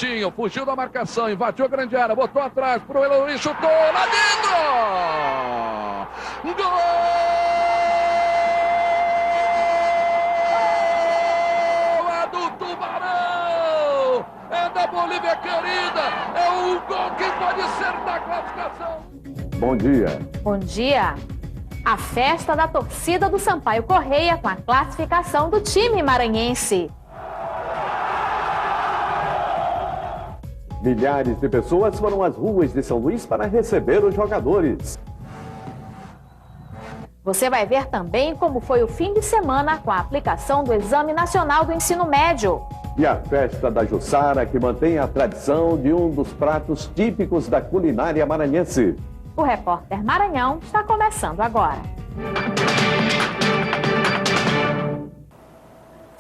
Vitinho fugiu da marcação, invadiu a grande área, botou atrás pro Eloy, chutou lá dentro! Gol! É do Tubarão! É da Bolívia querida! É um gol que pode ser da classificação! Bom dia. Bom dia. A festa da torcida do Sampaio Corrêa com a classificação do time maranhense. Milhares de pessoas foram às ruas de São Luís para receber os jogadores. Você vai ver também como foi o fim de semana com a aplicação do Exame Nacional do Ensino Médio. E a festa da Jussara, que mantém a tradição de um dos pratos típicos da culinária maranhense. O Repórter Maranhão está começando agora.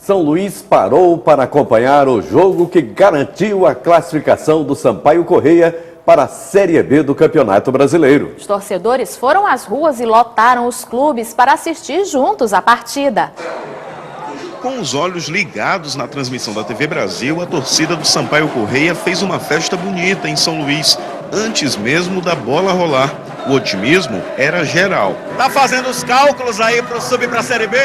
São Luís parou para acompanhar o jogo que garantiu a classificação do Sampaio Corrêa para a Série B do Campeonato Brasileiro. Os torcedores foram às ruas e lotaram os clubes para assistir juntos a partida. Com os olhos ligados na transmissão da TV Brasil, a torcida do Sampaio Corrêa fez uma festa bonita em São Luís, antes mesmo da bola rolar. O otimismo era geral. Tá fazendo os cálculos aí para subir para a Série B?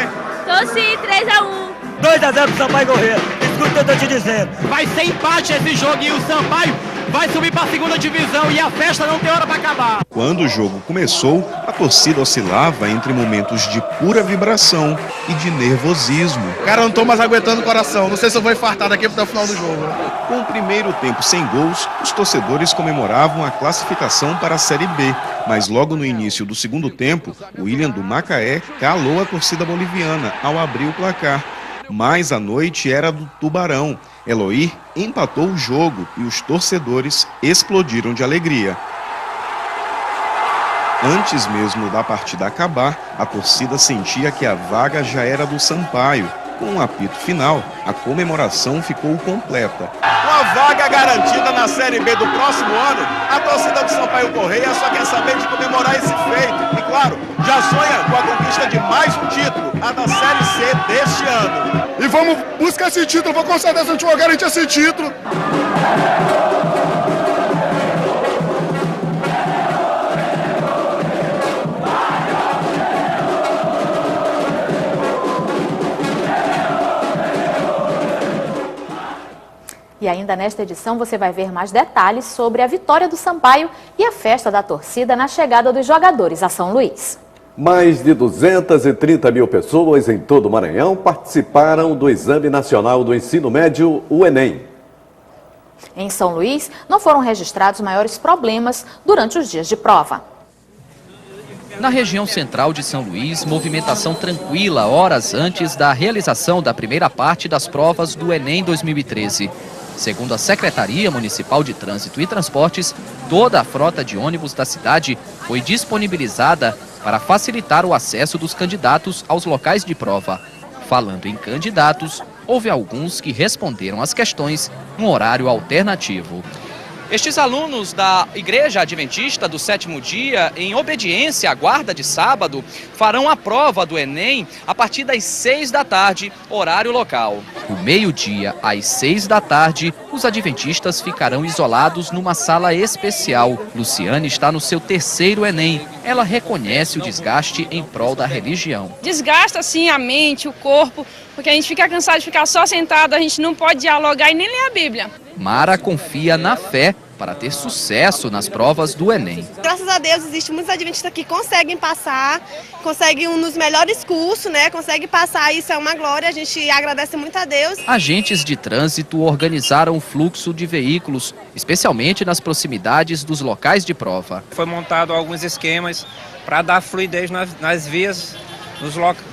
Tô sim, 3-1. 2-0 pro Sampaio Corrêa. Escuta o que eu tô te dizendo. Vai ser empate esse jogo e o Sampaio vai subir para a segunda divisão e a festa não tem hora para acabar. Quando o jogo começou, a torcida oscilava entre momentos de pura vibração e de nervosismo. Cara, eu não tô mais aguentando o coração. Não sei se eu vou infartar daqui até o final do jogo. Com o primeiro tempo sem gols, os torcedores comemoravam a classificação para a Série B. Mas logo no início do segundo tempo, o William do Macaé calou a torcida boliviana ao abrir o placar. Mas a noite era do Tubarão. Eloy empatou o jogo e os torcedores explodiram de alegria. Antes mesmo da partida acabar, a torcida sentia que a vaga já era do Sampaio. Com um apito final, a comemoração ficou completa. Com a vaga garantida na Série B do próximo ano, a torcida do Sampaio Corrêa só quer saber de comemorar esse feito. E claro, já sonha com a conquista de mais um título, a da Série C deste ano. E vamos buscar esse título, vou com certeza a gente vai garantir esse título. E ainda nesta edição você vai ver mais detalhes sobre a vitória do Sampaio e a festa da torcida na chegada dos jogadores a São Luís. Mais de 230 mil pessoas em todo o Maranhão participaram do Exame Nacional do Ensino Médio, o Enem. Em São Luís, não foram registrados maiores problemas durante os dias de prova. Na região central de São Luís, movimentação tranquila horas antes da realização da primeira parte das provas do Enem 2013. Segundo a Secretaria Municipal de Trânsito e Transportes, toda a frota de ônibus da cidade foi disponibilizada para facilitar o acesso dos candidatos aos locais de prova. Falando em candidatos, houve alguns que responderam às questões num horário alternativo. Estes alunos da Igreja Adventista do Sétimo Dia, em obediência à guarda de sábado, farão a prova do Enem a partir das 6 da tarde, horário local. Do meio-dia às 6 da tarde, os adventistas ficarão isolados numa sala especial. Luciane está no seu terceiro Enem. Ela reconhece o desgaste em prol da religião. Desgasta, sim, a mente, o corpo, porque a gente fica cansado de ficar só sentado, a gente não pode dialogar e nem ler a Bíblia. Mara confia na fé para ter sucesso nas provas do Enem. Graças a Deus, existem muitos adventistas que conseguem passar, conseguem um dos melhores cursos, né? Conseguem passar, isso é uma glória, a gente agradece muito a Deus. Agentes de trânsito organizaram o fluxo de veículos, especialmente nas proximidades dos locais de prova. Foi montado alguns esquemas para dar fluidez nas vias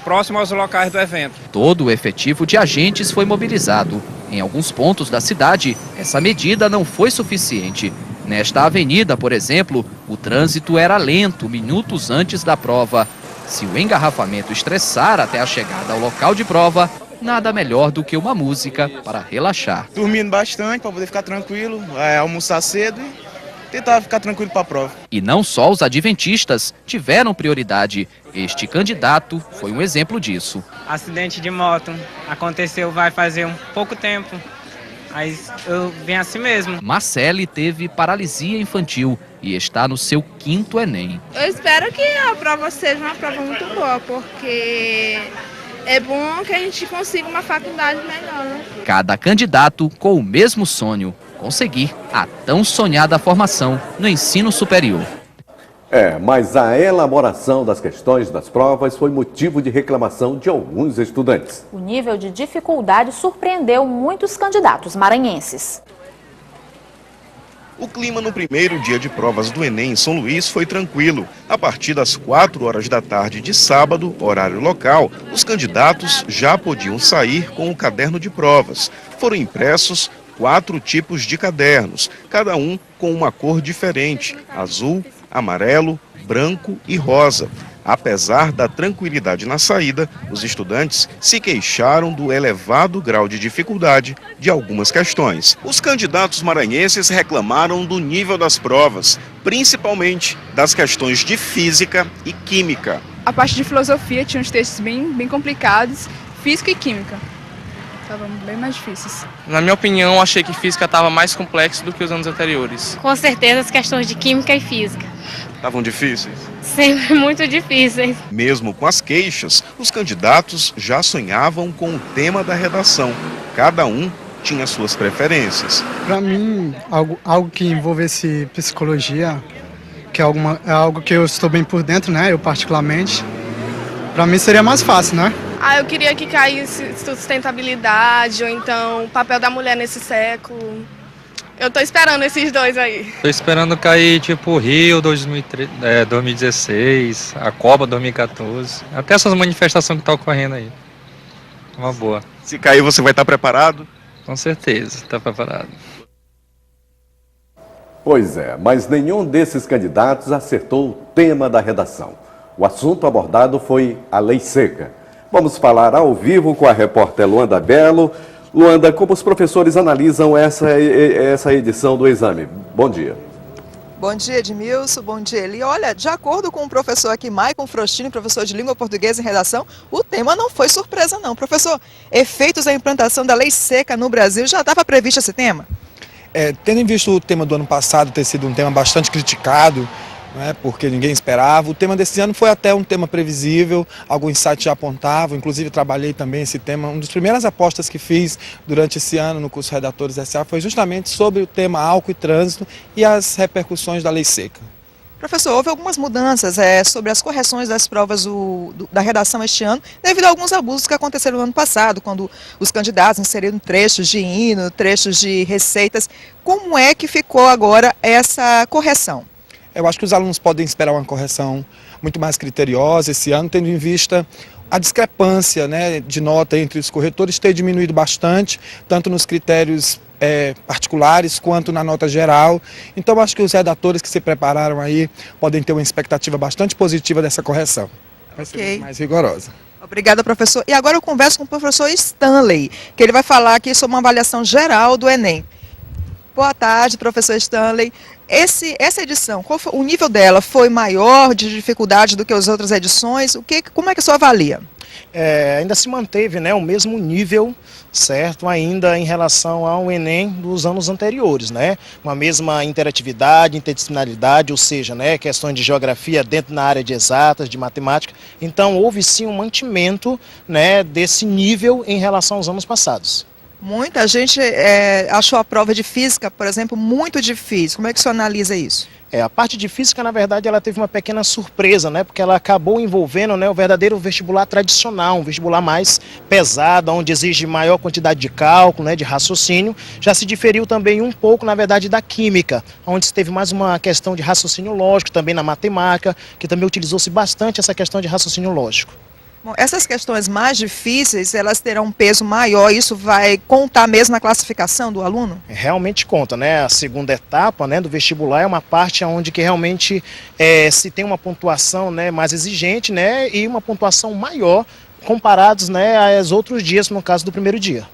próximo aos locais do evento. Todo o efetivo de agentes foi mobilizado. Em alguns pontos da cidade, essa medida não foi suficiente. Nesta avenida, por exemplo, o trânsito era lento minutos antes da prova. Se o engarrafamento estressar até a chegada ao local de prova, nada melhor do que uma música para relaxar. Dormindo bastante para poder ficar tranquilo, almoçar cedo e tentar ficar tranquilo para a prova. E não só os adventistas tiveram prioridade. Este candidato foi um exemplo disso. Acidente de moto aconteceu vai fazer um pouco tempo. Mas eu venho assim mesmo. Marcele teve paralisia infantil e está no seu 5º Enem. Eu espero que a prova seja uma prova muito boa, porque é bom que a gente consiga uma faculdade melhor, né? Cada candidato com o mesmo sonho, conseguir a tão sonhada formação no ensino superior. Mas a elaboração das questões das provas foi motivo de reclamação de alguns estudantes. O nível de dificuldade surpreendeu muitos candidatos maranhenses. O clima no primeiro dia de provas do Enem em São Luís foi tranquilo. A partir das 4 horas da tarde de sábado, horário local, os candidatos já podiam sair com o caderno de provas. Foram impressos 4 tipos de cadernos, cada um com uma cor diferente: azul, amarelo, branco e rosa. Apesar da tranquilidade na saída, os estudantes se queixaram do elevado grau de dificuldade de algumas questões. Os candidatos maranhenses reclamaram do nível das provas, principalmente das questões de física e química. A parte de filosofia tinha uns textos bem complicados, física e química estavam bem mais difíceis. Na minha opinião, achei que física estava mais complexo do que os anos anteriores. Com certeza as questões de química e física. Estavam difíceis? Sempre muito difíceis. Mesmo com as queixas, os candidatos já sonhavam com o tema da redação. Cada um tinha suas preferências. Para mim, algo que envolvesse psicologia, que é algo que eu estou bem por dentro, né? Eu particularmente, para mim seria mais fácil, né? Eu queria que caísse sustentabilidade, ou então o papel da mulher nesse século. Eu tô esperando esses dois aí. Tô esperando cair tipo Rio 2016, a Copa 2014, até essas manifestações que tá ocorrendo aí. Uma boa. Se cair, você vai estar preparado? Com certeza, tá preparado. Pois é, mas nenhum desses candidatos acertou o tema da redação. O assunto abordado foi a lei seca. Vamos falar ao vivo com a repórter Luanda Belo. Luanda, como os professores analisam essa edição do exame? Bom dia. Bom dia, Edmilson. Bom dia, Eli. Olha, de acordo com o professor aqui, Maicon Frostini, professor de língua portuguesa e redação, o tema não foi surpresa, não. Professor, efeitos da implantação da lei seca no Brasil, já estava previsto esse tema? Tendo em vista o tema do ano passado ter sido um tema bastante criticado, né, porque ninguém esperava, o tema desse ano foi até um tema previsível, alguns sites já apontavam, inclusive trabalhei também esse tema. Uma das primeiras apostas que fiz durante esse ano no curso Redatores SA foi justamente sobre o tema álcool e trânsito e as repercussões da lei seca. Professor, houve algumas mudanças sobre as correções das provas da redação este ano, devido a alguns abusos que aconteceram no ano passado, quando os candidatos inseriram trechos de hino, trechos de receitas. Como é que ficou agora essa correção? Eu acho que os alunos podem esperar uma correção muito mais criteriosa esse ano, tendo em vista a discrepância, né, de nota entre os corretores ter diminuído bastante, tanto nos critérios particulares quanto na nota geral. Então acho que os redatores que se prepararam aí podem ter uma expectativa bastante positiva dessa correção. Vai ser mais rigorosa. Obrigada, professor. E agora eu converso com o professor Stanley, que ele vai falar aqui sobre uma avaliação geral do Enem. Boa tarde, professor Stanley. Essa edição, o nível dela foi maior de dificuldade do que as outras edições? Como é que o senhor avalia? Ainda se manteve, né, o mesmo nível, certo, ainda em relação ao Enem dos anos anteriores, né? Uma mesma interatividade, interdisciplinaridade, ou seja, né, questões de geografia dentro na área de exatas, de matemática. Então houve sim um mantimento, né, desse nível em relação aos anos passados. Muita gente achou a prova de física, por exemplo, muito difícil. Como é que o senhor analisa isso? A parte de física, na verdade, ela teve uma pequena surpresa, né? Porque ela acabou envolvendo, né, o verdadeiro vestibular tradicional, um vestibular mais pesado, onde exige maior quantidade de cálculo, né, de raciocínio. Já se diferiu também um pouco, na verdade, da química, onde se teve mais uma questão de raciocínio lógico, também na matemática, que também utilizou-se bastante essa questão de raciocínio lógico. Bom, essas questões mais difíceis, elas terão um peso maior, isso vai contar mesmo na classificação do aluno? Realmente conta, né? A segunda etapa, né, do vestibular é uma parte onde que realmente se tem uma pontuação, né, mais exigente, né, e uma pontuação maior comparados, né, aos outros dias, no caso do primeiro dia.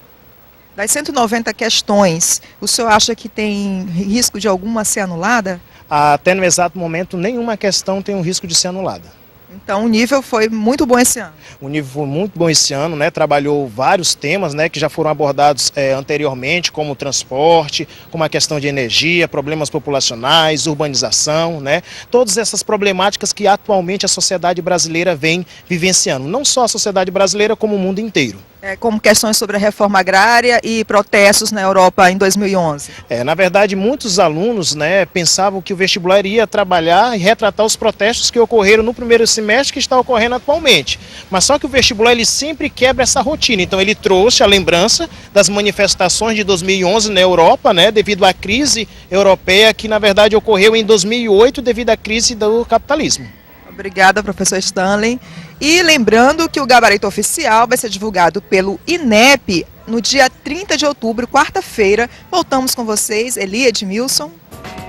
Das 190 questões, o senhor acha que tem risco de alguma ser anulada? Até no exato momento, nenhuma questão tem o risco de ser anulada. Então o nível foi muito bom esse ano. O nível foi muito bom esse ano, né? Trabalhou vários temas, né, que já foram abordados anteriormente, como o transporte, como a questão de energia, problemas populacionais, urbanização, né? Todas essas problemáticas que atualmente a sociedade brasileira vem vivenciando. Não só a sociedade brasileira, como o mundo inteiro. Como questões sobre a reforma agrária e protestos na Europa em 2011. Na verdade, muitos alunos, né, pensavam que o vestibular iria trabalhar e retratar os protestos que ocorreram no primeiro semestre que está ocorrendo atualmente. Mas só que o vestibular ele sempre quebra essa rotina. Então ele trouxe a lembrança das manifestações de 2011 na Europa, né, devido à crise europeia que na verdade ocorreu em 2008 devido à crise do capitalismo. Obrigada, professor Stanley. E lembrando que o gabarito oficial vai ser divulgado pelo INEP no dia 30 de outubro, quarta-feira. Voltamos com vocês, Eli, Edmilson.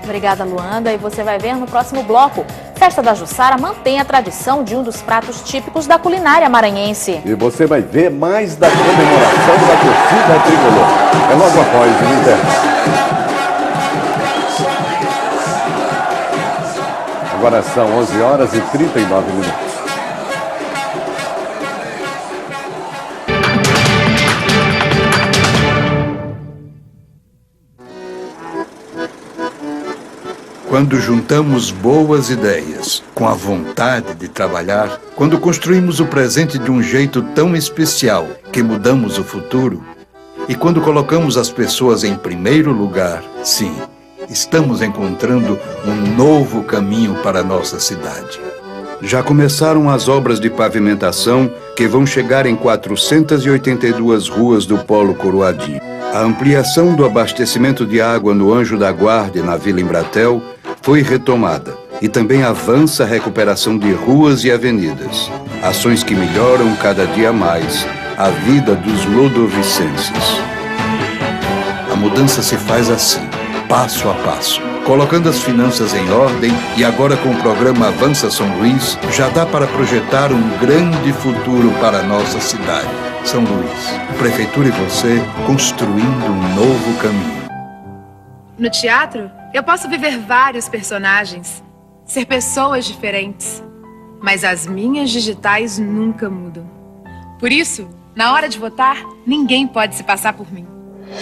Obrigada, Luanda. E você vai ver no próximo bloco. Festa da Jussara mantém a tradição de um dos pratos típicos da culinária maranhense. E você vai ver mais da comemoração da torcida tricolor. É logo após o intervalo. Agora são 11 horas e 39 minutos. Quando juntamos boas ideias com a vontade de trabalhar, quando construímos o presente de um jeito tão especial que mudamos o futuro, e quando colocamos as pessoas em primeiro lugar, sim, estamos encontrando um novo caminho para a nossa cidade. Já começaram as obras de pavimentação que vão chegar em 482 ruas do Polo Coroadi. A ampliação do abastecimento de água no Anjo da Guarda e na Vila Embratel foi retomada e também avança a recuperação de ruas e avenidas. Ações que melhoram cada dia mais a vida dos lodovicenses. A mudança se faz assim, passo a passo, colocando as finanças em ordem e agora com o programa Avança São Luís, já dá para projetar um grande futuro para a nossa cidade. São Luís, Prefeitura e você construindo um novo caminho. No teatro, eu posso viver vários personagens, ser pessoas diferentes, mas as minhas digitais nunca mudam. Por isso, na hora de votar, ninguém pode se passar por mim.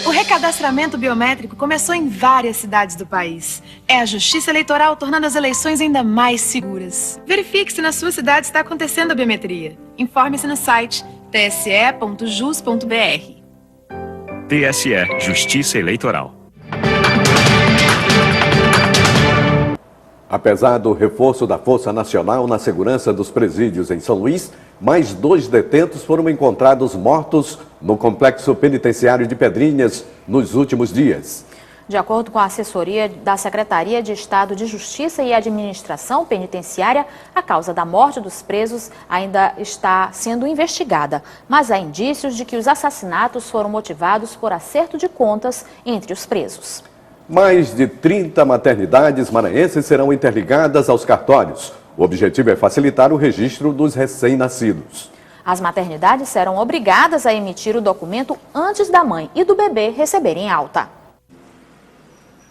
O recadastramento biométrico começou em várias cidades do país. É a Justiça Eleitoral tornando as eleições ainda mais seguras. Verifique se na sua cidade está acontecendo a biometria. Informe-se no site tse.jus.br. TSE, Justiça Eleitoral. Apesar do reforço da Força Nacional na segurança dos presídios em São Luís, mais 2 detentos foram encontrados mortos no complexo penitenciário de Pedrinhas nos últimos dias. De acordo com a assessoria da Secretaria de Estado de Justiça e Administração Penitenciária, a causa da morte dos presos ainda está sendo investigada, mas há indícios de que os assassinatos foram motivados por acerto de contas entre os presos. Mais de 30 maternidades maranhenses serão interligadas aos cartórios. O objetivo é facilitar o registro dos recém-nascidos. As maternidades serão obrigadas a emitir o documento antes da mãe e do bebê receberem alta.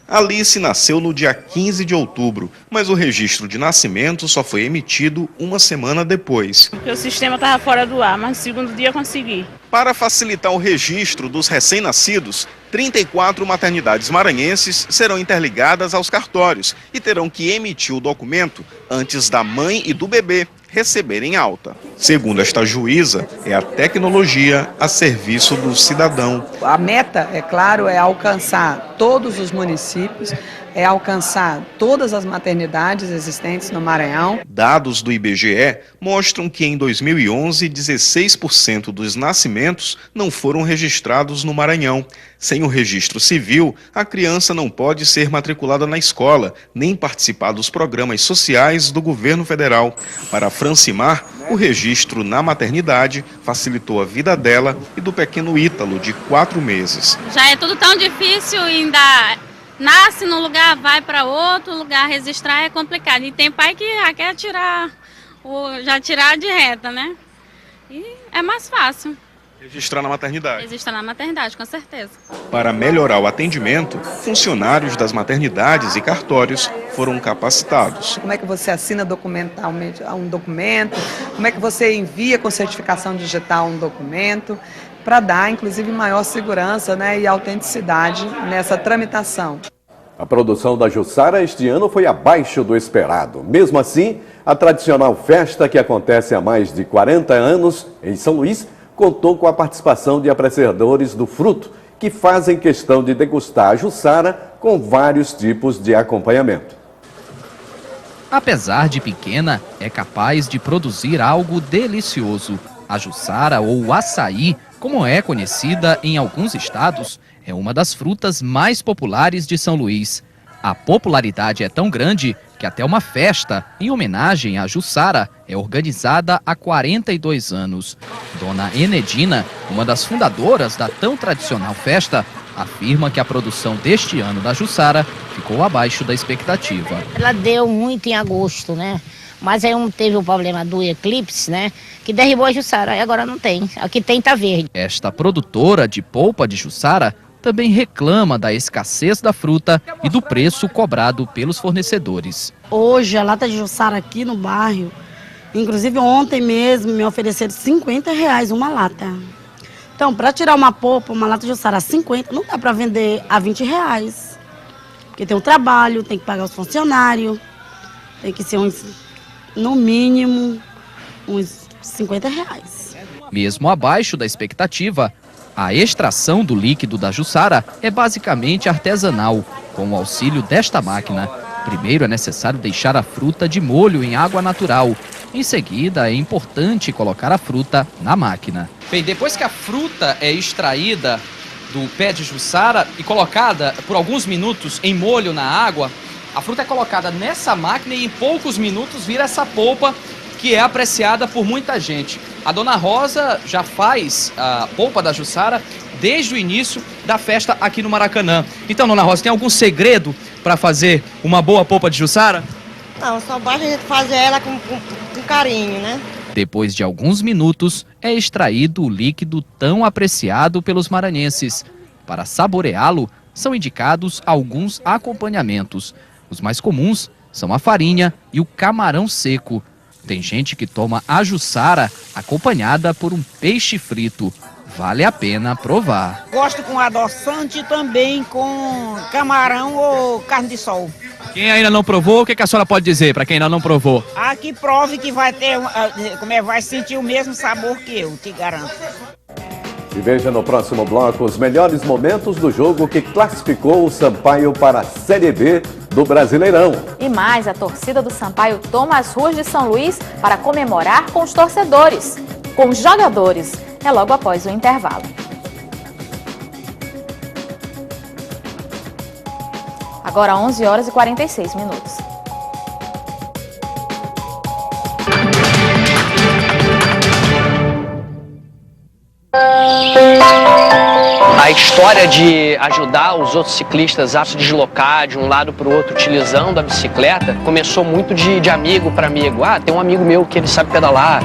Alice nasceu no dia 15 de outubro, mas o registro de nascimento só foi emitido uma semana depois. Porque o sistema estava fora do ar, mas no segundo dia eu consegui. Para facilitar o registro dos recém-nascidos, 34 maternidades maranhenses serão interligadas aos cartórios e terão que emitir o documento antes da mãe e do bebê receberem alta. Segundo esta juíza, é a tecnologia a serviço do cidadão. A meta, é claro, é alcançar todos os municípios, é alcançar todas as maternidades existentes no Maranhão. Dados do IBGE mostram que em 2011, 16% dos nascimentos não foram registrados no Maranhão. Sem o registro civil, a criança não pode ser matriculada na escola, nem participar dos programas sociais do governo federal. Para Francimar, o registro na maternidade facilitou a vida dela e do pequeno Ítalo, de 4 meses. Já é tudo tão difícil, ainda nasce num lugar, vai para outro lugar, registrar é complicado. E tem pai que já quer tirar de reta, né? E é mais fácil. Registrar na maternidade. Registrar na maternidade, com certeza. Para melhorar o atendimento, funcionários das maternidades e cartórios foram capacitados. Como é que você assina documentalmente um documento, como é que você envia com certificação digital um documento, para dar, inclusive, maior segurança, né, e autenticidade nessa tramitação. A produção da Jussara este ano foi abaixo do esperado. Mesmo assim, a tradicional festa que acontece há mais de 40 anos em São Luís contou com a participação de apreciadores do fruto, que fazem questão de degustar a Jussara com vários tipos de acompanhamento. Apesar de pequena, é capaz de produzir algo delicioso. A Jussara, ou açaí, como é conhecida em alguns estados, é uma das frutas mais populares de São Luís. A popularidade é tão grande que até uma festa em homenagem à Jussara é organizada há 42 anos. Dona Enedina, uma das fundadoras da tão tradicional festa, afirma que a produção deste ano da Jussara ficou abaixo da expectativa. Ela deu muito em agosto, né? Mas aí teve o problema do eclipse, né? Que derribou a Jussara, e agora não tem. Aqui tem, tá verde. Esta produtora de polpa de Jussara também reclama da escassez da fruta e do preço cobrado pelos fornecedores. Hoje, a lata de Jussara aqui no bairro, inclusive ontem mesmo, me ofereceram R$50 uma lata. Então, para tirar uma polpa, uma lata de Jussara a 50, não dá para vender a R$20. Porque tem um trabalho, tem que pagar os funcionários, tem que ser no mínimo, uns R$50. Mesmo abaixo da expectativa, a extração do líquido da Jussara é basicamente artesanal, com o auxílio desta máquina. Primeiro é necessário deixar a fruta de molho em água natural. Em seguida, é importante colocar a fruta na máquina. Bem, depois que a fruta é extraída do pé de Jussara e colocada por alguns minutos em molho na água, a fruta é colocada nessa máquina e em poucos minutos vira essa polpa que é apreciada por muita gente. A Dona Rosa já faz a polpa da Jussara desde o início da festa aqui no Maracanã. Então, Dona Rosa, tem algum segredo para fazer uma boa polpa de Jussara? Não, só basta a gente fazer ela com carinho, né? Depois de alguns minutos, é extraído o líquido tão apreciado pelos maranhenses. Para saboreá-lo, são indicados alguns acompanhamentos. Os mais comuns são a farinha e o camarão seco. Tem gente que toma a Jussara acompanhada por um peixe frito. Vale a pena provar. Gosto com adoçante também com camarão ou carne de sol. Quem ainda não provou, o que a senhora pode dizer para quem ainda não provou? Que prove que vai ter, vai sentir o mesmo sabor que eu, te garanto. E veja no próximo bloco os melhores momentos do jogo que classificou o Sampaio para a Série B do Brasileirão. E mais, a torcida do Sampaio toma as ruas de São Luís para comemorar com os torcedores, com os jogadores. É logo após o intervalo. Agora 11h46. A história de ajudar os outros ciclistas a se deslocar de um lado para o outro utilizando a bicicleta começou muito de amigo para amigo. Tem um amigo meu que ele sabe pedalar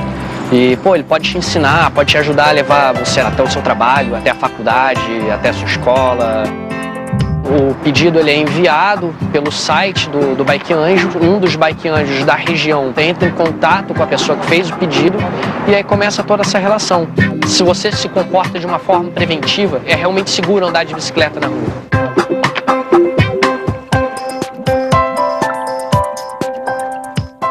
e, ele pode te ensinar, pode te ajudar a levar você até o seu trabalho, até a faculdade, até a sua escola. O pedido ele é enviado pelo site do Bike Anjo. Um dos Bike Anjos da região entra em contato com a pessoa que fez o pedido e aí começa toda essa relação. Se você se comporta de uma forma preventiva, é realmente seguro andar de bicicleta na rua.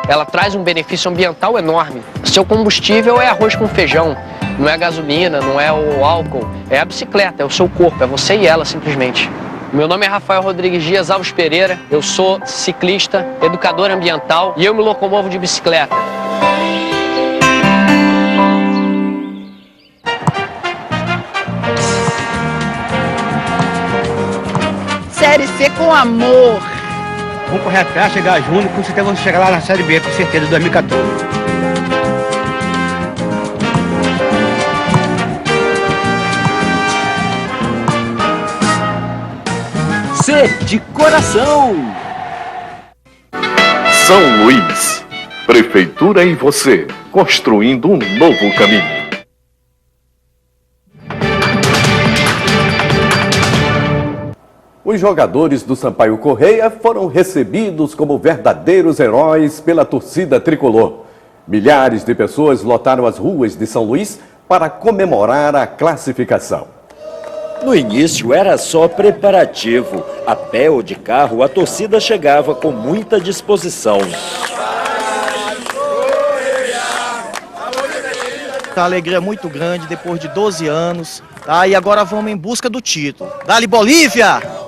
Ela traz um benefício ambiental enorme. Seu combustível é arroz com feijão, não é a gasolina, não é o álcool, é a bicicleta, é o seu corpo, é você e ela simplesmente. Meu nome é Rafael Rodrigues Dias Alves Pereira, eu sou ciclista, educador ambiental e eu me locomovo de bicicleta. Série C com amor. Vamos correr atrás, chegar junto, com certeza vamos chegar lá na Série B, com certeza, de 2014. C de coração. São Luís. Prefeitura e você, construindo um novo caminho. Os jogadores do Sampaio Corrêa foram recebidos como verdadeiros heróis pela torcida tricolor. Milhares de pessoas lotaram as ruas de São Luís para comemorar a classificação. No início era só preparativo. A pé ou de carro, a torcida chegava com muita disposição. A alegria é muito grande depois de 12 anos, tá? E agora vamos em busca do título. Dali Bolívia!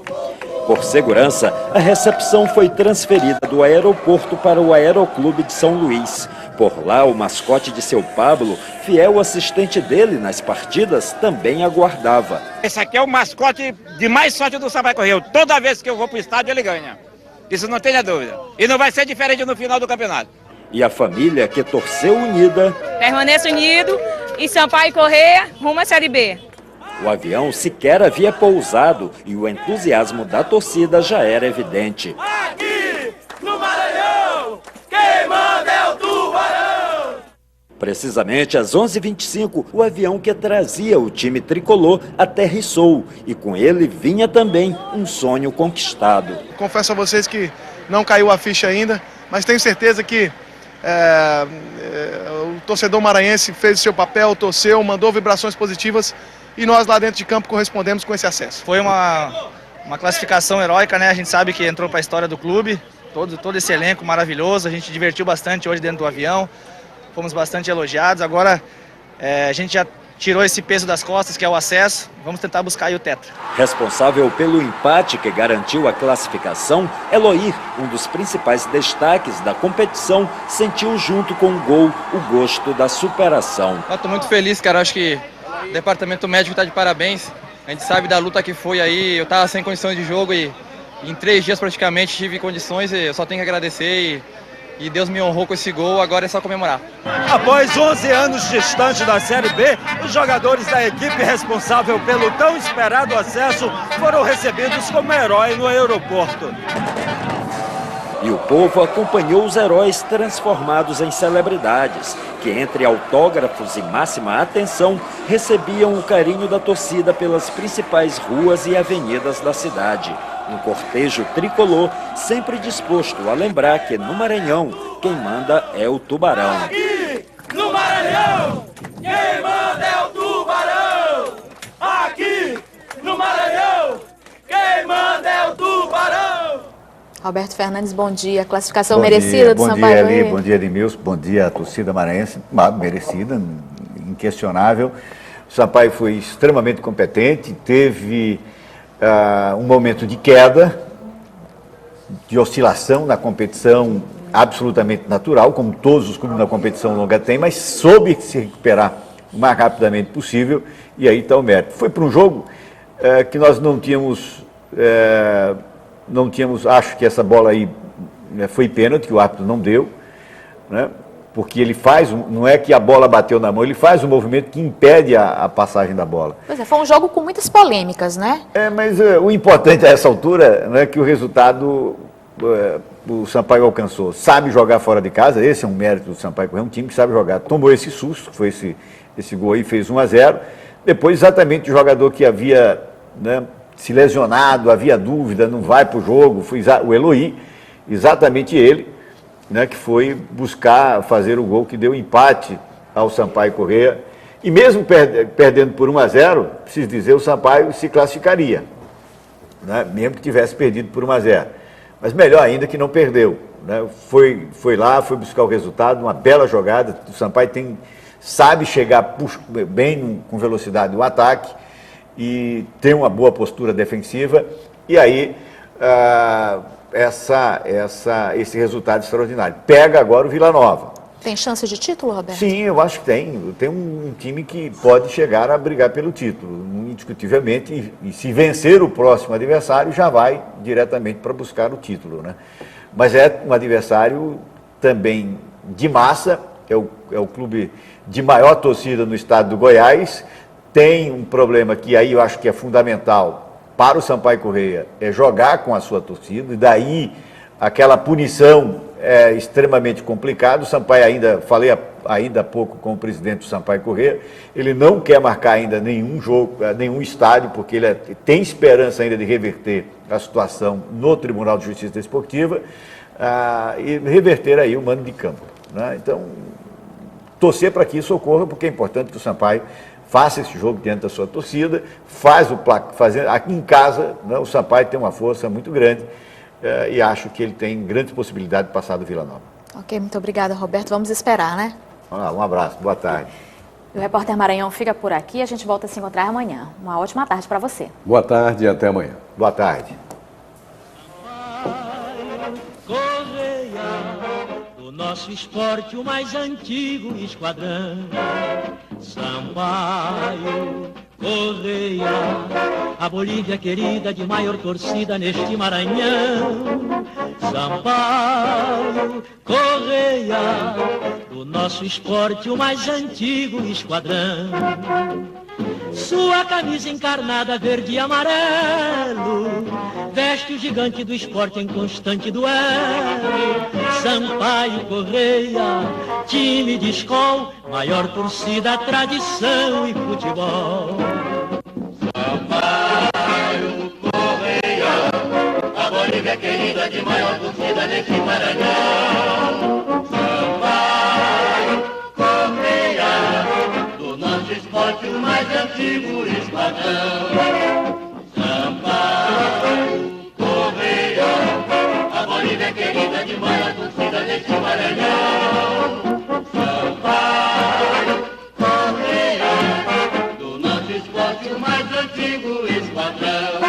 Por segurança, a recepção foi transferida do aeroporto para o Aeroclube de São Luís. Por lá, o mascote de seu Pablo, fiel assistente dele nas partidas, também aguardava. Esse aqui é o mascote de mais sorte do Sampaio Corrêa. Toda vez que eu vou para o estádio, ele ganha. Isso não tenha dúvida. E não vai ser diferente no final do campeonato. E a família que torceu unida... Permaneça unido e Sampaio Corrêa rumo à Série B. O avião sequer havia pousado e o entusiasmo da torcida já era evidente. Aqui no Maranhão, quem manda é o Tubarão! Precisamente às 11h25, o avião que trazia o time tricolor aterrissou e com ele vinha também um sonho conquistado. Confesso a vocês que não caiu a ficha ainda, mas tenho certeza que o torcedor maranhense fez o seu papel, torceu, mandou vibrações positivas e nós lá dentro de campo correspondemos com esse acesso. Foi uma classificação heróica, né? A gente sabe que entrou para a história do clube, todo esse elenco maravilhoso, a gente divertiu bastante hoje dentro do avião, fomos bastante elogiados, agora a gente já tirou esse peso das costas, que é o acesso, vamos tentar buscar aí o tetra. Responsável pelo empate que garantiu a classificação, Eloir, um dos principais destaques da competição, sentiu junto com o gol o gosto da superação. Estou muito feliz, cara, acho que o departamento médico está de parabéns, a gente sabe da luta que foi aí, eu estava sem condições de jogo e em 3 dias praticamente tive condições e eu só tenho que agradecer e Deus me honrou com esse gol, agora é só comemorar. Após 11 anos distante da Série B, os jogadores da equipe responsável pelo tão esperado acesso foram recebidos como herói no aeroporto. E o povo acompanhou os heróis transformados em celebridades, que entre autógrafos e máxima atenção, recebiam o carinho da torcida pelas principais ruas e avenidas da cidade. Um cortejo tricolor sempre disposto a lembrar que no Maranhão, quem manda é o Tubarão. Aqui no Maranhão, quem manda é o Tubarão. Aqui no Maranhão, quem manda é o Tubarão. Roberto Fernandes, bom dia. Classificação merecida do Sampaio Corrêa. Bom dia, Edmilson. Bom dia à torcida maranhense. Merecida, inquestionável. O Sampaio foi extremamente competente, teve um momento de queda, de oscilação na competição absolutamente natural, como todos os clubes na competição longa têm, mas soube se recuperar o mais rapidamente possível, e aí está o mérito. Foi para um jogo que nós não tínhamos, acho que essa bola aí foi pênalti, que o árbitro não deu, né? Porque ele faz, não é que a bola bateu na mão, ele faz um movimento que impede a passagem da bola. Pois é, foi um jogo com muitas polêmicas, né? Mas o importante a essa altura é que o resultado o Sampaio alcançou. Sabe jogar fora de casa, esse é um mérito do Sampaio Corrêa, um time que sabe jogar. Tomou esse susto, foi esse gol aí, fez 1-0. Depois, exatamente, o jogador que havia se lesionado, havia dúvida, não vai para o jogo, foi o Eloy, exatamente ele, que foi buscar fazer o gol que deu empate ao Sampaio Corrêa. E mesmo perdendo por 1-0, preciso dizer, o Sampaio se classificaria, mesmo que tivesse perdido por 1-0. Mas melhor ainda que não perdeu. Foi lá, foi buscar o resultado, uma bela jogada. O Sampaio sabe chegar bem com velocidade no ataque e tem uma boa postura defensiva. E aí... esse resultado extraordinário. Pega agora o Vila Nova. Tem chance de título, Roberto? Sim, eu acho que tem. Tem um time que pode chegar a brigar pelo título, indiscutivelmente, e se vencer o próximo adversário, já vai diretamente para buscar o título, né? Mas é um adversário também de massa, é o clube de maior torcida no estado do Goiás, tem um problema que aí eu acho que é fundamental para o Sampaio Corrêa, é jogar com a sua torcida, e daí aquela punição é extremamente complicado. O Sampaio falei ainda há pouco com o presidente do Sampaio Corrêa, ele não quer marcar ainda nenhum jogo, nenhum estádio, porque ele tem esperança ainda de reverter a situação no Tribunal de Justiça Desportiva e reverter aí o mando de campo, né? Então, torcer para que isso ocorra, porque é importante que o Sampaio faça esse jogo diante da sua torcida, aqui em casa, né, o Sampaio tem uma força muito grande e acho que ele tem grandes possibilidades de passar do Vila Nova. Ok, muito obrigada, Roberto. Vamos esperar, né? Um abraço, boa tarde. O Repórter Maranhão fica por aqui, a gente volta a se encontrar amanhã. Uma ótima tarde para você. Boa tarde e até amanhã. Boa tarde. Do nosso esporte, o mais antigo esquadrão. Sampaio Corrêa, a Bolívia querida de maior torcida neste Maranhão. Sampaio Corrêa, do nosso esporte, o mais antigo esquadrão. Sua camisa encarnada verde e amarelo veste o gigante do esporte em constante duelo. Sampaio Corrêa, time de escola, maior torcida, tradição e futebol. Sampaio Corrêa, a Bolívia querida de maior torcida neste Maranhão. Sampaio Corrêa, do nosso esporte o mais antigo esquadrão. Sampaio Corrêa, a Bolívia querida de maior torcida neste Maranhão. Sampaio Corrêa, do nosso esporte o mais antigo esquadrão.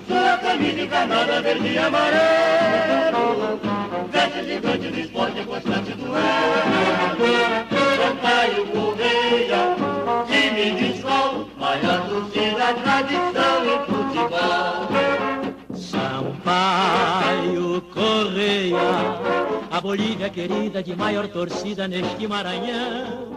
Sua camisa encarnada verde e amarelo veste gigante do esporte em constante duelo. Sampaio Corrêa, time de sol, maior torcida, tradição e futebol. Sampaio Corrêa, a Bolívia querida de maior torcida neste Maranhão.